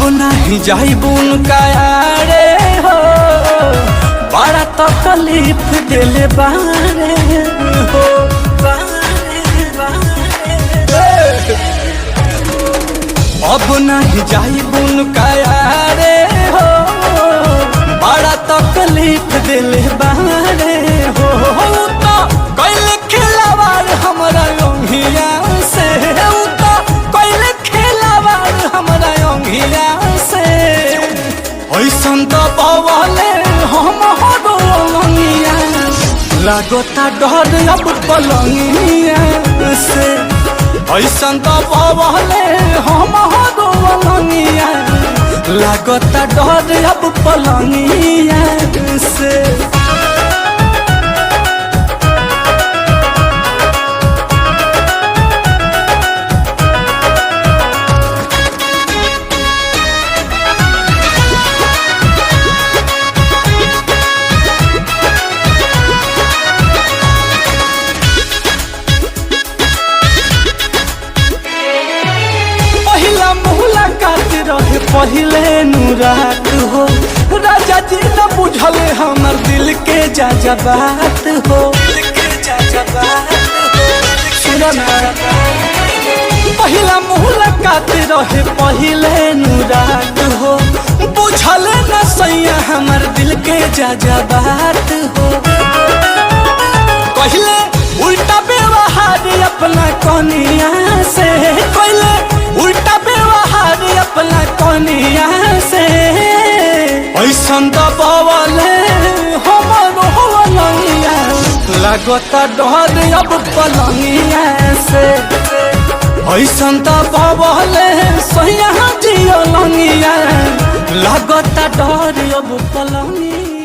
अब नहीं जाइबुन कायारे हो, बड़ा तकलीफ दिले बारे हो। अब नहीं जाइबुन कायारे हो, बड़ा तकलीफ दिले बारे हो। तो कैले खिलावार हमरा अंगिया से, तो कैले खिलावार हमरा अंगिया से। ऐसन तो बवले हम हो अंगिया, लागता डर अब पलंगिया से। ऐसन तो बवले हम हो अंगिया, लागता डर अब पलंगिया से। रहे पहले नुरात हो, राजा जी न बुझले हमर दिल के जज्बात हो। पहला मुलाकात रहे पहले नुरात हो, बुझले न सैया हमर दिल के जज्बात हो। कहले उल्टा व्यवहार अपना कनिया से, कहले उल्टा व्यवहार अपना कनिया से। ऐसन दबावले हमरो लंगिया, लागता डर अब पलंगिया से। ऐसन दबावले सैया जियो लंगिया, लागता डर अब पलंगिया।